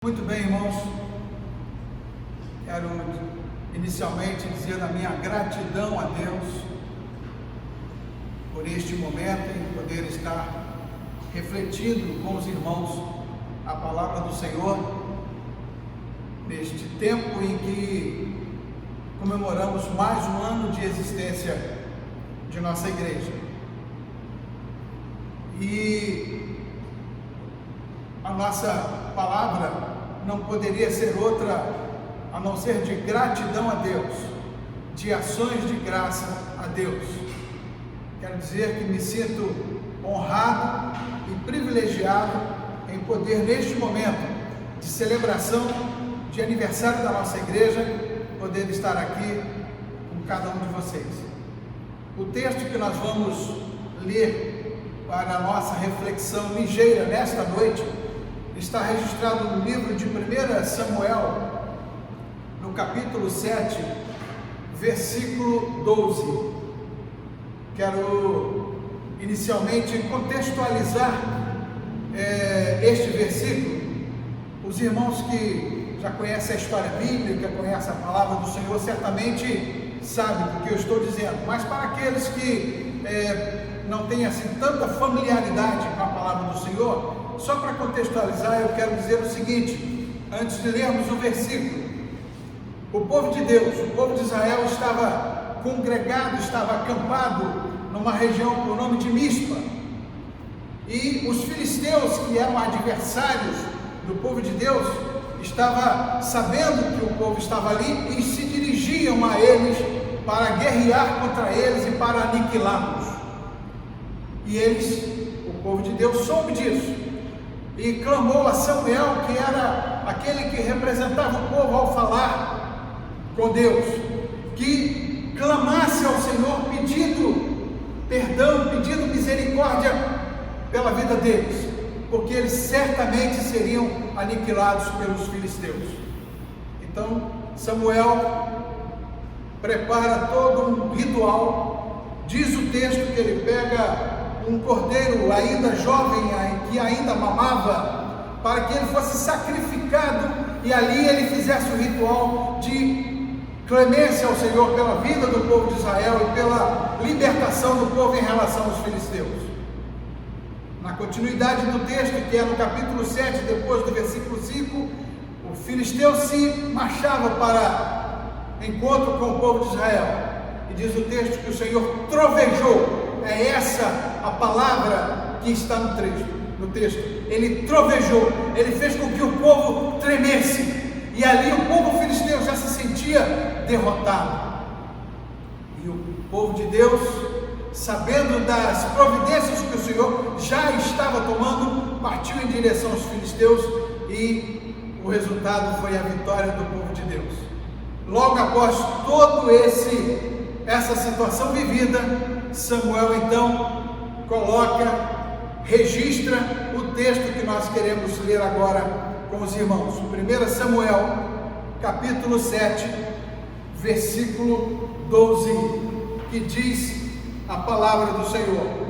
Muito bem, irmãos, quero inicialmente dizer a minha gratidão a Deus por este momento em poder estar refletindo com os irmãos a palavra do Senhor, neste tempo em que comemoramos mais um ano de existência de nossa igreja. E a nossa palavra não poderia ser outra a não ser de gratidão a Deus, de ações de graça a Deus. Quero dizer que me sinto honrado e privilegiado em poder, neste momento de celebração de aniversário da nossa igreja, poder estar aqui com cada um de vocês. O texto que nós vamos ler para a nossa reflexão ligeira nesta noite está registrado no livro de 1 Samuel, no capítulo 7, versículo 12. Quero inicialmente contextualizar este versículo. Os irmãos que já conhecem a história bíblica, conhecem a palavra do Senhor, certamente sabem do que eu estou dizendo, mas para aqueles que não têm assim tanta familiaridade com a palavra do Senhor, só para contextualizar, eu quero dizer o seguinte, antes de lermos o versículo. O povo de Deus, o povo de Israel estava congregado, estava acampado numa região por nome de Mispa. E os filisteus, que eram adversários do povo de Deus, estavam sabendo que o povo estava ali e se dirigiam a eles para guerrear contra eles e para aniquilá-los. E eles, o povo de Deus, soube disso e clamou a Samuel, que era aquele que representava o povo ao falar com Deus, que clamasse ao Senhor pedindo perdão, pedindo misericórdia pela vida deles, porque eles certamente seriam aniquilados pelos filisteus. Então Samuel prepara todo um ritual. Diz o texto que ele pega um cordeiro ainda jovem, que ainda mamava, para que ele fosse sacrificado e ali ele fizesse o ritual de clemência ao Senhor pela vida do povo de Israel e pela libertação do povo em relação aos filisteus. Na continuidade do texto, que é no capítulo 7, depois do versículo 5, o filisteu se marchava para encontro com o povo de Israel, e diz o texto que o Senhor trovejou. É essa a palavra que está no texto. Ele trovejou, ele fez com que o povo tremesse, e ali o povo filisteu já se sentia derrotado. E o povo de Deus, sabendo das providências que o Senhor já estava tomando, partiu em direção aos filisteus, e o resultado foi a vitória do povo de Deus. Logo após todo essa situação vivida, Samuel então registra o texto que nós queremos ler agora com os irmãos. 1 Samuel, capítulo 7, versículo 12, que diz a palavra do Senhor: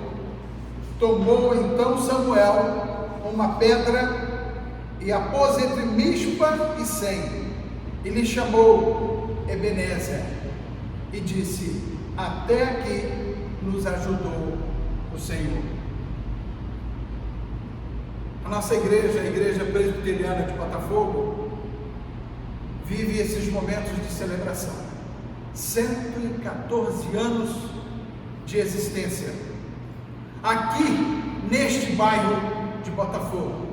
Tomou então Samuel uma pedra e a pôs entre Mispa e Sem, e lhe chamou Ebenezer, e disse: Até aqui nos ajudou o Senhor. A nossa igreja, a Igreja Presbiteriana de Botafogo, vive esses momentos de celebração. 114 anos de existência aqui neste bairro de Botafogo.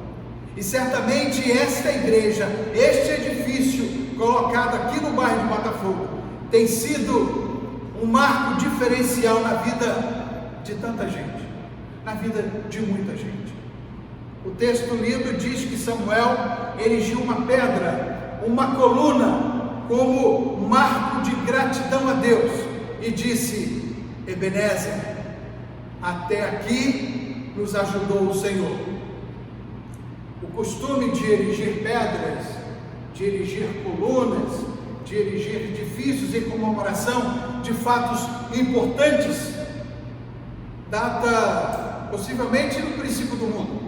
E certamente esta igreja, este edifício colocado aqui no bairro de Botafogo, tem sido um marco diferencial na vida de tanta gente, na vida de muita gente. O texto lido diz que Samuel erigiu uma pedra, uma coluna, como marco de gratidão a Deus, e disse: Ebenezer, até aqui nos ajudou o Senhor. O costume de erigir pedras, de erigir colunas, de erigir edifícios em comemoração de fatos importantes, data possivelmente no princípio do mundo.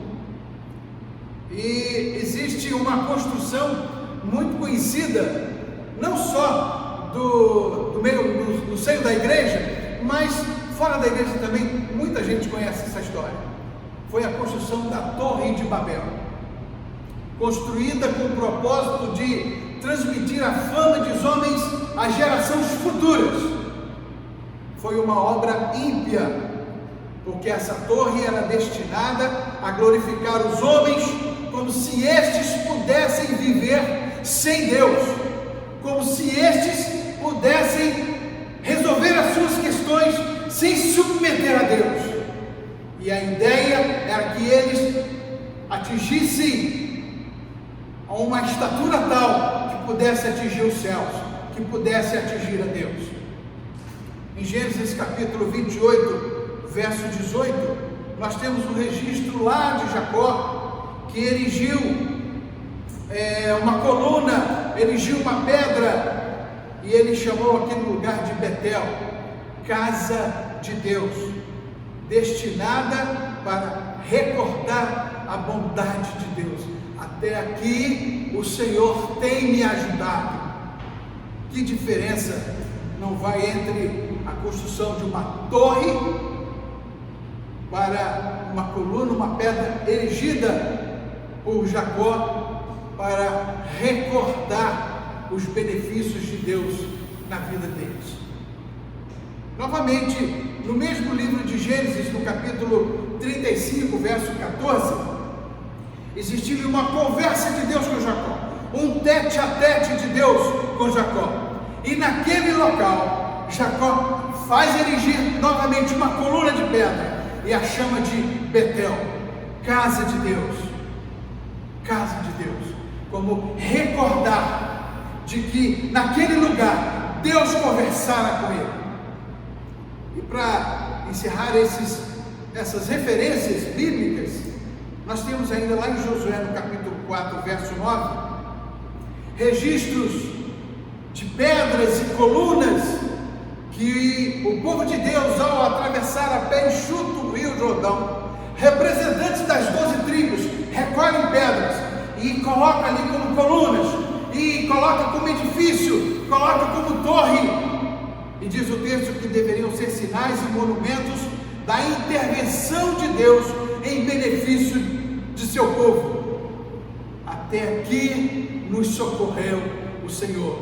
E existe uma construção muito conhecida, não só do seio da igreja, mas fora da igreja também, muita gente conhece essa história. Foi a construção da Torre de Babel, construída com o propósito de transmitir a fama dos homens às gerações futuras. Foi uma obra ímpia, porque essa torre era destinada a glorificar os homens, como se estes pudessem viver sem Deus, como se estes pudessem resolver as suas questões sem se submeter a Deus. E a ideia era que eles atingissem a uma estatura tal que pudesse atingir os céus, que pudesse atingir a Deus. Em Gênesis capítulo 28, verso 18, nós temos um registro lá de Jacó, que erigiu uma coluna, erigiu uma pedra, e ele chamou aquele lugar de Betel, casa de Deus, destinada para recordar a bondade de Deus. Até aqui o Senhor tem me ajudado. Que diferença não vai entre a construção de uma torre para uma coluna, uma pedra erigida por Jacó para recordar os benefícios de Deus na vida deles. Novamente, no mesmo livro de Gênesis, no capítulo 35, verso 14, existiu uma conversa de Deus com Jacó, um tete a tete de Deus com Jacó. E naquele local, Jacó faz erigir novamente uma coluna de pedra e a chama de Betel, casa de Deus, casa de Deus, como recordar de que naquele lugar Deus conversara com ele. E para encerrar essas referências bíblicas, nós temos ainda lá em Josué, no capítulo 4, verso 9, registros de pedras e colunas que o povo de Deus, ao atravessar a pé enxuto o rio Jordão, representantes das 12 tribos, recolhem pedras e colocam ali como colunas, e colocam como edifício, colocam como torre. E diz o texto que deveriam ser sinais e monumentos da intervenção de Deus em benefício de seu povo. Até aqui nos socorreu o Senhor.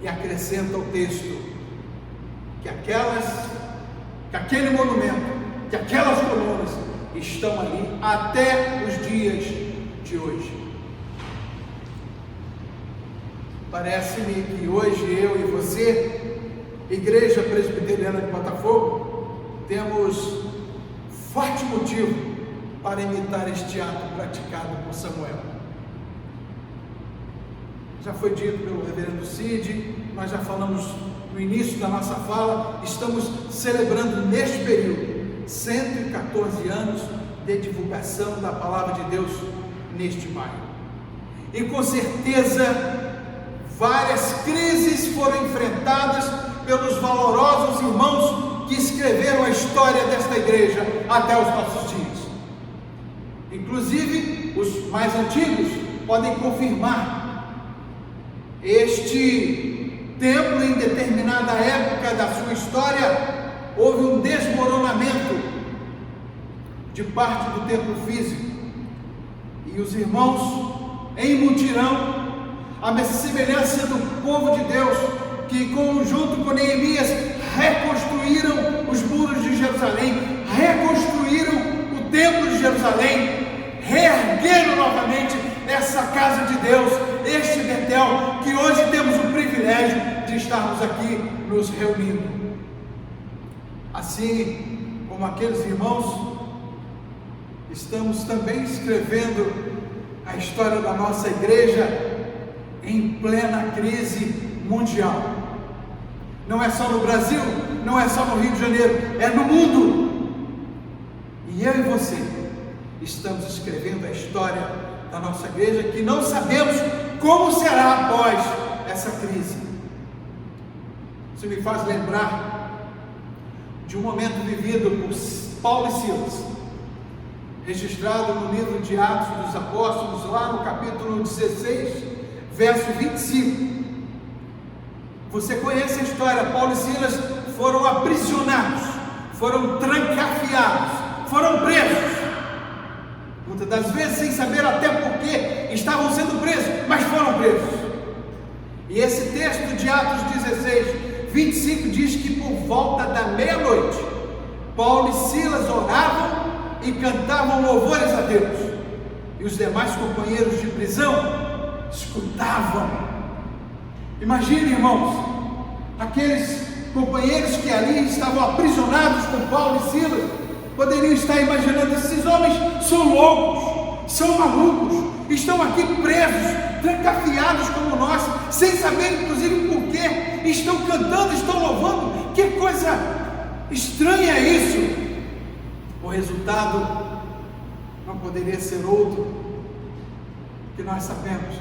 E acrescenta o texto que aquele monumento, que aquelas colunas estão ali até os dias de hoje. Parece-me que hoje eu e você, Igreja Presbiteriana de Botafogo, temos forte motivo para imitar este ato praticado por Samuel. Já foi dito pelo reverendo Cid, nós já falamos no início da nossa fala, estamos celebrando neste período 114 anos de divulgação da Palavra de Deus neste maio. E com certeza várias crises foram enfrentadas pelos valorosos irmãos que escreveram a história desta igreja até os nossos dias. Inclusive, os mais antigos podem confirmar. Este templo, em determinada época da sua história, houve um desmoronamento de parte do templo físico. E os irmãos, em mutirão, à semelhança do povo de Deus, que junto com Neemias reconstruíram os muros de Jerusalém, reconstruíram o templo de Jerusalém, reergueram novamente essa casa de Deus, este Betel, que hoje temos o privilégio de estarmos aqui nos reunindo. Assim como aqueles irmãos, estamos também escrevendo a história da nossa igreja em plena crise mundial. Não é só no Brasil, não é só no Rio de Janeiro, é no mundo. E eu e você estamos escrevendo a história da nossa igreja, que não sabemos como será após essa crise. Isso me faz lembrar de um momento vivido por Paulo e Silas, registrado no livro de Atos dos Apóstolos, lá no capítulo 16, verso 25. Você conhece a história. Paulo e Silas foram aprisionados, foram trancafiados, foram presos, muitas das vezes sem saber até por que estavam sendo presos, mas foram presos. E esse texto de Atos 16, 25 diz que por volta da meia-noite, Paulo e Silas oravam e cantavam louvores a Deus, e os demais companheiros de prisão escutavam. Imagine, irmãos, aqueles companheiros que ali estavam aprisionados com Paulo e Silas, poderiam estar imaginando: esses homens são loucos, são malucos, estão aqui presos, trancafiados como nós, sem saber inclusive por quê, estão cantando, estão louvando. Que coisa estranha é isso! O resultado não poderia ser outro, que nós sabemos: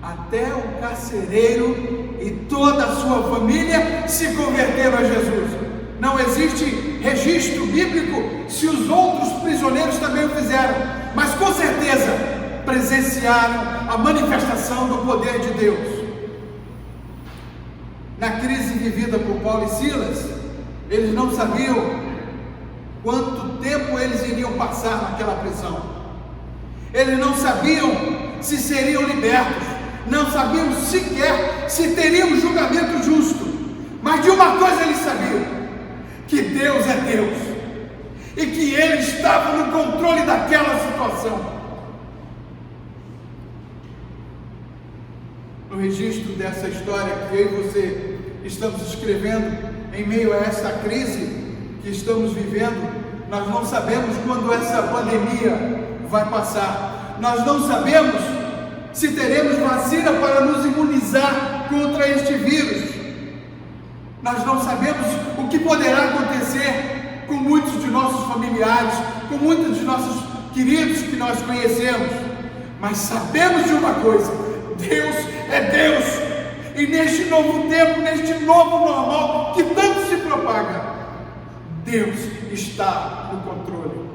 até o carcereiro e toda a sua família se converteram a Jesus. Não existe registro bíblico se os outros prisioneiros também o fizeram, mas com certeza presenciaram a manifestação do poder de Deus. Na crise vivida por Paulo e Silas, eles não sabiam quanto tempo eles iriam passar naquela prisão. Eles não sabiam se seriam libertos, não sabiam sequer se teriam um julgamento justo, mas de uma coisa eles sabiam: que Deus é Deus, e que Ele estava no controle daquela situação. No registro dessa história que eu e você estamos escrevendo, em meio a essa crise que estamos vivendo, nós não sabemos quando essa pandemia vai passar, nós não sabemos se teremos vacina para nos imunizar contra este vírus, nós não sabemos o que poderá acontecer com muitos de nossos familiares, com muitos de nossos queridos que nós conhecemos, mas sabemos de uma coisa: Deus é Deus, e neste novo tempo, neste novo normal que tanto se propaga, Deus está no controle.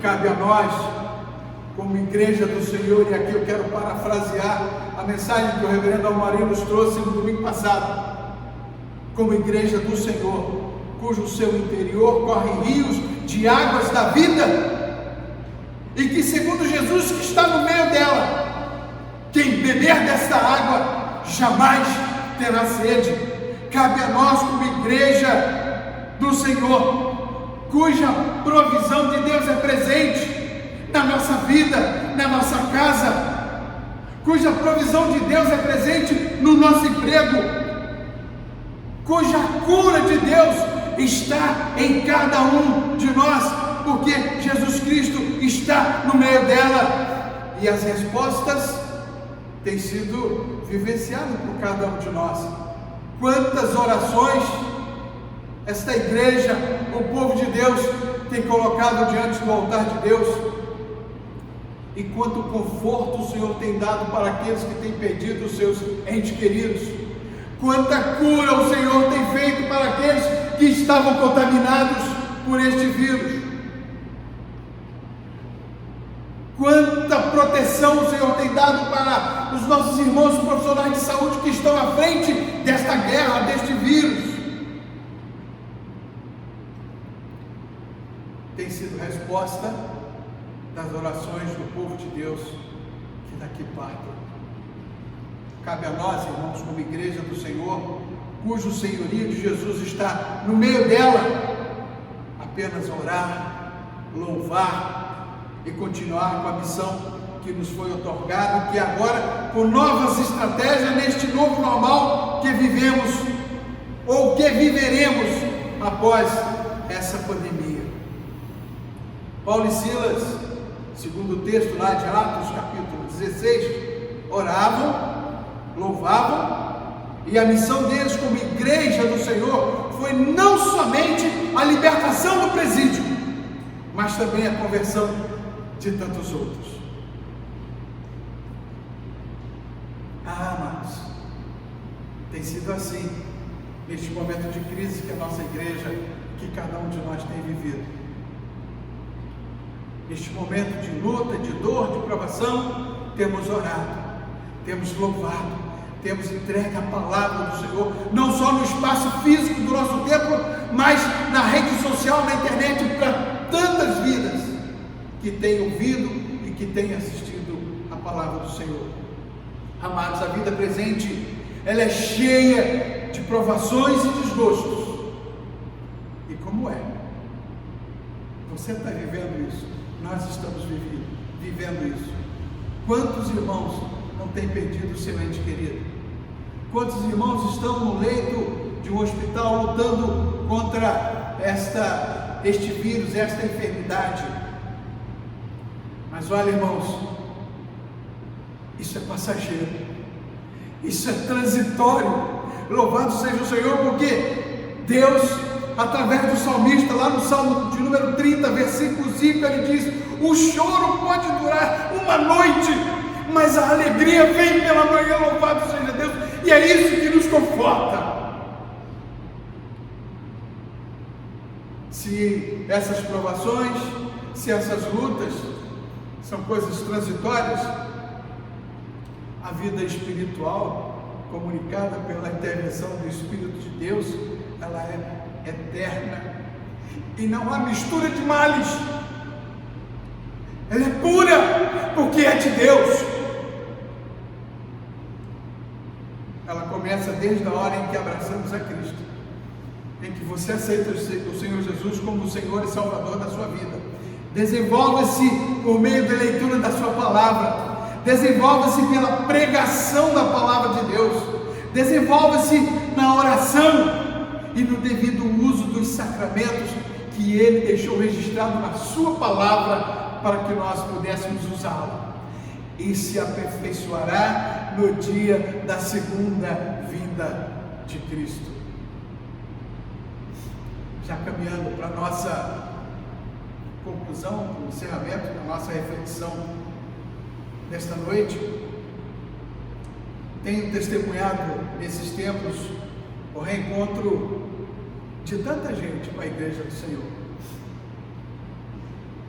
Cabe a nós, como igreja do Senhor, e aqui eu quero parafrasear a mensagem que o reverendo Almarim nos trouxe no domingo passado, como igreja do Senhor, cujo seu interior correm rios de águas da vida, e que segundo Jesus que está no meio dela, quem beber desta água jamais terá sede. Cabe a nós, como igreja do Senhor, cuja provisão de Deus é presente na nossa vida, na nossa casa, cuja provisão de Deus é presente no nosso emprego, cuja cura de Deus está em cada um de nós, porque Jesus Cristo está no meio dela, e as respostas têm sido vivenciadas por cada um de nós. Quantas orações esta igreja, o povo de Deus, tem colocado diante do altar de Deus, e quanto conforto o Senhor tem dado para aqueles que têm perdido os seus entes queridos, quanta cura o Senhor tem feito para aqueles que estavam contaminados por este vírus, quanta proteção o Senhor tem dado para os nossos irmãos profissionais de saúde que estão à frente desta guerra, deste vírus. Tem sido resposta das orações do povo de Deus que daqui partem. Cabe a nós, irmãos, como igreja do Senhor, cujo senhorio de Jesus está no meio dela, apenas orar, louvar e continuar com a missão que nos foi otorgada, que agora, com novas estratégias neste novo normal que vivemos, ou que viveremos após essa pandemia. Paulo e Silas, segundo o texto lá de Atos, capítulo 16, oravam, louvavam, e a missão deles como igreja do Senhor foi não somente a libertação do presídio, mas também a conversão de tantos outros. Amados, tem sido assim neste momento de crise que a nossa igreja, que cada um de nós tem vivido. neste momento de luta, de dor, de provação, temos orado, temos louvado, temos entregue a palavra do Senhor, não só no espaço físico do nosso templo, mas na rede social, na internet, para tantas vidas que têm ouvido e que têm assistido a palavra do Senhor. Amados, a vida presente, ela é cheia de provações e desgostos. E como é? Você está vivendo isso? Nós estamos vivendo isso. Quantos irmãos não têm perdido o seu ente querido? Quantos irmãos estão no leito de um hospital lutando contra este vírus, esta enfermidade? Mas olha, irmãos, isso é passageiro, isso é transitório. Louvado seja o Senhor, porque Deus, através do salmista, lá no Salmo de número 30, versículo 5, ele diz: o choro pode durar uma noite, mas a alegria vem pela manhã. Louvado seja Deus, e é isso que nos conforta. Se essas provações, se essas lutas são coisas transitórias, a vida espiritual, comunicada pela intervenção do Espírito de Deus, ela é eterna, e não há mistura de males. Ela é pura, porque é de Deus. Ela começa desde a hora em que abraçamos a Cristo, em que você aceita o Senhor Jesus como o Senhor e Salvador da sua vida. Desenvolva-se por meio da leitura da sua palavra, desenvolva-se pela pregação da palavra de Deus, desenvolva-se na oração e no devido uso dos sacramentos que Ele deixou registrado na sua palavra para que nós pudéssemos usá-la, e se aperfeiçoará no dia da segunda vinda de Cristo. Já caminhando para a nossa conclusão, o encerramento da nossa reflexão nesta noite, tenho testemunhado nesses tempos o reencontro de tanta gente com a igreja do Senhor.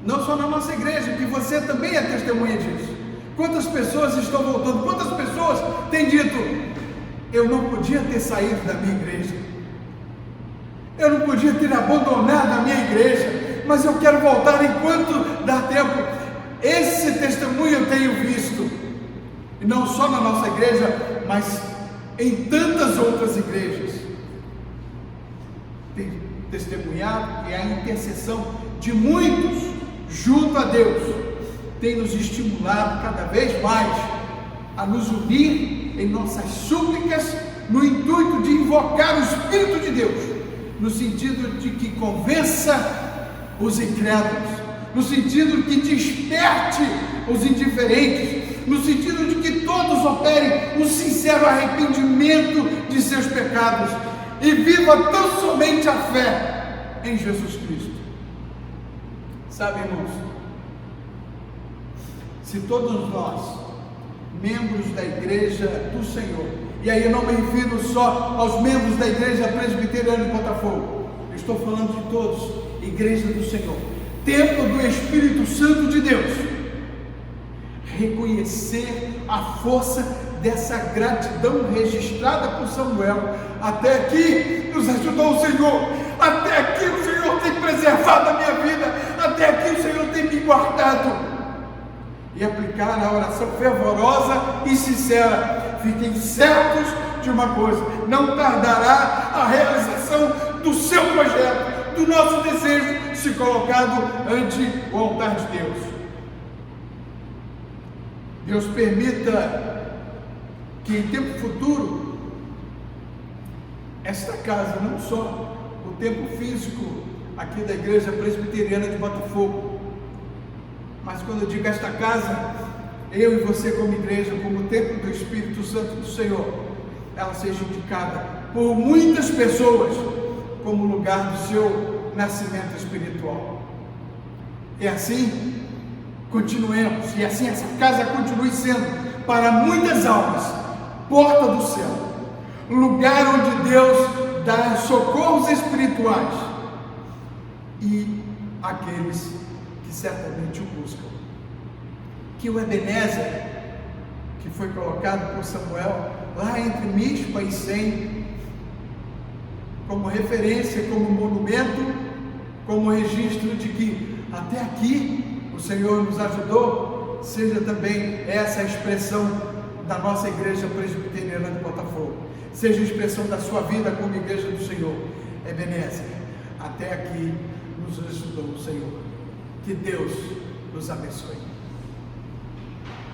Não só na nossa igreja, que você também é testemunha disso. Quantas pessoas estão voltando, quantas pessoas têm dito: eu não podia ter saído da minha igreja, eu não podia ter abandonado a minha igreja, mas eu quero voltar enquanto dá tempo. Esse testemunho eu tenho visto, e não só na nossa igreja, mas em tantas outras igrejas. Tem testemunhado que a intercessão de muitos junto a Deus tem nos estimulado cada vez mais a nos unir em nossas súplicas, no intuito de invocar o Espírito de Deus, no sentido de que convença os incrédulos, no sentido de que desperte os indiferentes, no sentido de que todos operem um sincero arrependimento de seus pecados e viva tão somente a fé em Jesus Cristo. Sabe, irmãos, se todos nós, membros da igreja do Senhor, e aí eu não me refiro só aos membros da igreja presbiteriana de Botafogo, eu estou falando de todos, igreja do Senhor, templo do Espírito Santo de Deus, reconhecer a força dessa gratidão registrada por Samuel. Até aqui nos ajudou o Senhor, até aqui o Senhor tem preservado a minha vida, até aqui o Senhor tem me guardado. E aplicar a oração fervorosa e sincera: fiquem certos de uma coisa, não tardará a realização do seu projeto, do nosso desejo, se colocado ante o altar de Deus. Deus permita que em tempo futuro, esta casa, não só o templo físico aqui da igreja presbiteriana de Botafogo, mas quando eu digo esta casa, eu e você como igreja, como templo do Espírito Santo do Senhor, ela seja indicada por muitas pessoas como lugar do seu nascimento espiritual. E assim continuemos, e assim essa casa continue sendo para muitas almas porta do céu, lugar onde Deus dá socorros espirituais e aqueles que certamente o buscam. Que o Ebenezer, que foi colocado por Samuel lá entre Mispa e Sem, como referência, como monumento, como registro de que até aqui o Senhor nos ajudou, seja também essa a expressão da nossa igreja presbiteriana de Botafogo, seja a expressão da sua vida como igreja do Senhor. Ebenezer, até aqui nos ajudou o Senhor. Que Deus nos abençoe.